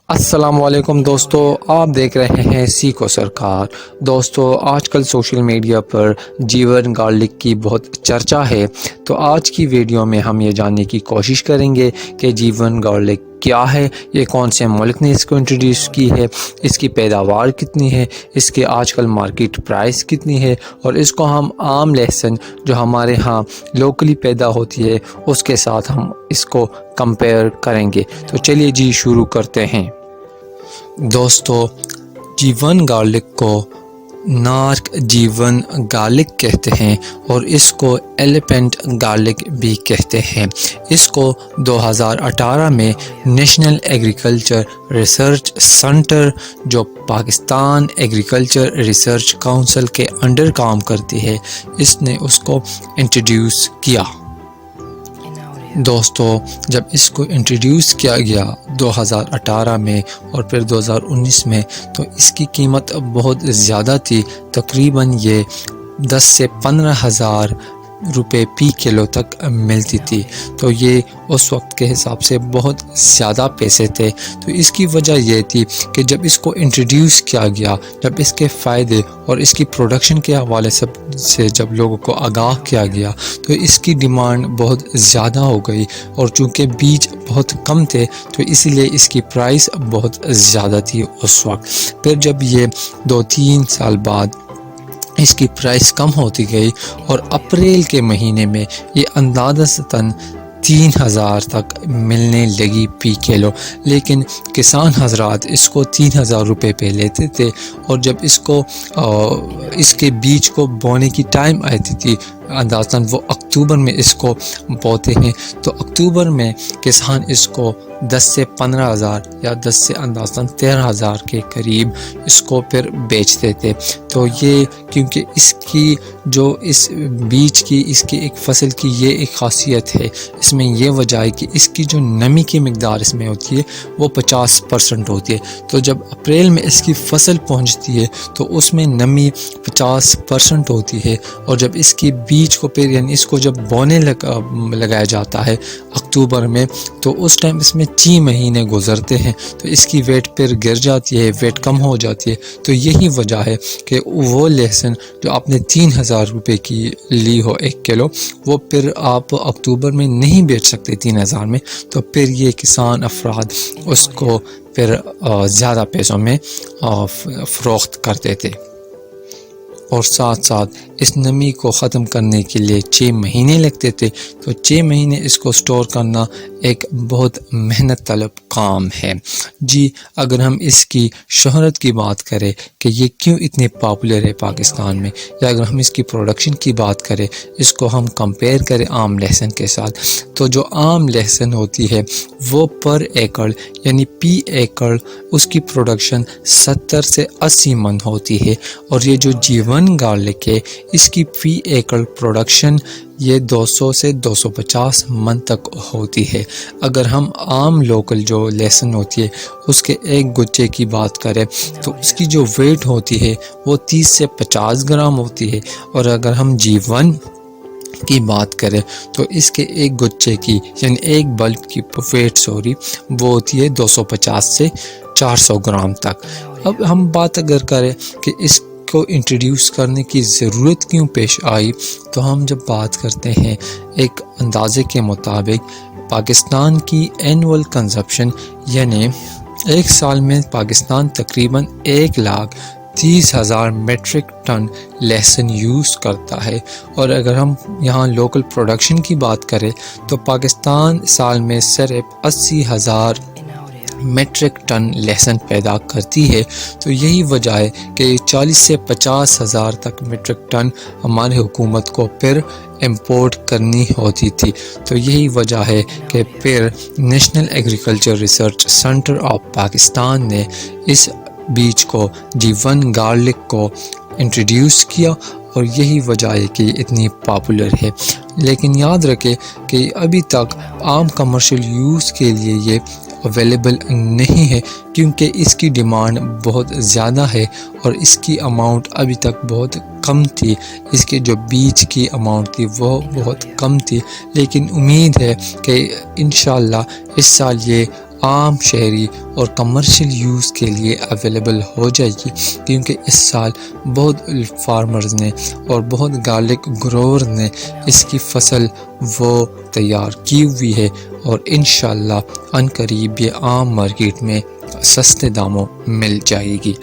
السلام علیکم دوستو، آپ دیکھ رہے ہیں سیکھو سرکار۔ دوستو، آج کل سوشل میڈیا پر جیون گارلک کی بہت چرچا ہے، تو آج کی ویڈیو میں ہم یہ جاننے کی کوشش کریں گے کہ جیون گارلک کیا ہے، یہ کون سے ملک نے اس کو انٹروڈیوس کی ہے، اس کی پیداوار کتنی ہے، اس کے آج کل مارکیٹ پرائس کتنی ہے، اور اس کو ہم عام لہسن جو ہمارے ہاں لوکلی پیدا ہوتی ہے اس کے ساتھ ہم اس کو کمپیئر کریں گے۔ تو چلیے جی شروع کرتے ہیں۔ دوستو، جیون گارلک کو نارک جیون گارلک کہتے ہیں اور اس کو ایلیفینٹ گارلک بھی کہتے ہیں۔ اس کو 2018 میں نیشنل ایگریکلچر ریسرچ سینٹر جو پاکستان ایگریکلچر ریسرچ کونسل کے انڈر کام کرتی ہے، اس نے اس کو انٹروڈیوس کیا۔ دوستو، جب اس کو انٹروڈیوس کیا گیا 2018 میں اور پھر 2019 میں، تو اس کی قیمت بہت زیادہ تھی، تقریباً یہ 10 سے 15 ہزار روپے فی کلو تک ملتی تھی، تو یہ اس وقت کے حساب سے بہت زیادہ پیسے تھے۔ تو اس کی وجہ یہ تھی کہ جب اس کو انٹروڈیوس کیا گیا، جب اس کے فائدے اور اس کی پروڈکشن کے حوالے سے جب لوگوں کو آگاہ کیا گیا، تو اس کی ڈیمانڈ بہت زیادہ ہو گئی، اور چونکہ بیج بہت کم تھے تو اسی لیے اس کی پرائس بہت زیادہ تھی اس وقت۔ پھر جب یہ 2-3 سال بعد اس کی پرائس کم ہوتی گئی اور اپریل کے مہینے میں یہ اندازتاً 3000 تک ملنے لگی فی کلو، لیکن کسان حضرات اس کو 3000 روپے پہ لیتے تھے، اور جب اس کے بیج کو بونے کی ٹائم آتی تھی، اندازتاً وہ اکتوبر میں اس کو بوتے ہیں، تو اکتوبر میں کسان اس کو 10 سے 15 ہزار یا 10 سے اندازتاً 13 ہزار کے قریب اس کو پھر بیچتے تھے۔ تو یہ کیونکہ اس کی جو اس بیج کی اس کی ایک فصل کی یہ ایک خاصیت ہے، اس میں یہ وجہ ہے کہ اس کی جو نمی کی مقدار اس میں ہوتی ہے وہ 50% ہوتی ہے، تو جب اپریل میں اس کی فصل پہنچتی ہے تو اس میں نمی 50% ہوتی ہے، اور جب اس کی بیج کو پھر یعنی اس کو جب بونے لگایا جاتا ہے اکتوبر میں، تو اس ٹائم اس میں 6 مہینے گزرتے ہیں، تو اس کی ویٹ پھر گر جاتی ہے، ویٹ کم ہو جاتی ہے۔ تو یہی وجہ ہے کہ وہ لہسن جو آپ نے 3000 روپے کی لی ہو 1 کلو، وہ پھر آپ اکتوبر میں نہیں بیچ سکتے 3000 میں، تو پھر یہ کسان افراد اس کو پھر زیادہ پیسوں میں فروخت کرتے تھے، اور ساتھ ساتھ اس نمی کو ختم کرنے کے لیے 6 مہینے لگتے تھے، تو 6 مہینے اس کو سٹور کرنا ایک بہت محنت طلب کام ہے۔ جی، اگر ہم اس کی شہرت کی بات کریں کہ یہ کیوں اتنی پاپولر ہے پاکستان میں، یا اگر ہم اس کی پروڈکشن کی بات کریں، اس کو ہم کمپیئر کریں عام لہسن کے ساتھ، تو جو عام لہسن ہوتی ہے وہ پر ایکڑ یعنی فی ایکڑ اس کی پروڈکشن 70 سے 80 من ہوتی ہے، اور یہ جو جیون گارلک ہے اس کی فی ایکڑ پروڈکشن یہ 200 سے 250 من تک ہوتی ہے۔ اگر ہم عام لوکل جو لہسن ہوتی ہے اس کے ایک گچے کی بات کریں تو اس کی جو ویٹ ہوتی ہے وہ 30 سے 50 گرام ہوتی ہے، اور اگر ہم جیون کی بات کریں تو اس کے ایک گچے کی یعنی ایک بلب کی ویٹ وہ ہوتی ہے 250 سے 400 گرام تک۔ اب ہم بات اگر کریں کہ اس کو انٹروڈیوس کرنے کی ضرورت کیوں پیش آئی، تو ہم جب بات کرتے ہیں ایک اندازے کے مطابق پاکستان کی اینول کنزپشن یعنی ایک سال میں پاکستان تقریباً 1,30,000 میٹرک ٹن لہسن یوز کرتا ہے، اور اگر ہم یہاں لوکل پروڈکشن کی بات کریں تو پاکستان سال میں صرف 80,000 میٹرک ٹن لہسن پیدا کرتی ہے۔ تو یہی وجہ ہے کہ 40 سے 50 ہزار تک میٹرک ٹن ہماری حکومت کو پھر امپورٹ کرنی ہوتی تھی۔ تو یہی وجہ ہے کہ پھر national agriculture research centre of Pakistan نے اس بیج کو جیون گارلک کو انٹروڈیوس کیا، اور یہی وجہ ہے کہ اتنی پاپولر ہے۔ لیکن یاد رکھیں کہ ابھی تک عام کمرشل یوز کے لیے یہ اویلیبل نہیں ہے، کیونکہ اس کی ڈیمانڈ بہت زیادہ ہے اور اس کی اماؤنٹ ابھی تک بہت کم تھی، اس کے جو بیج کی اماؤنٹ تھی وہ بہت کم تھی، لیکن امید ہے کہ انشاءاللہ اس سال یہ عام شہری اور کمرشل یوز کے لیے اویلیبل ہو جائے گی، کیونکہ اس سال بہت فارمرز نے اور بہت گارلک گروور نے اس کی فصل وہ تیار کی ہوئی ہے، اور انشاءاللہ ان قریب یہ عام مارکیٹ میں سستے داموں مل جائے گی۔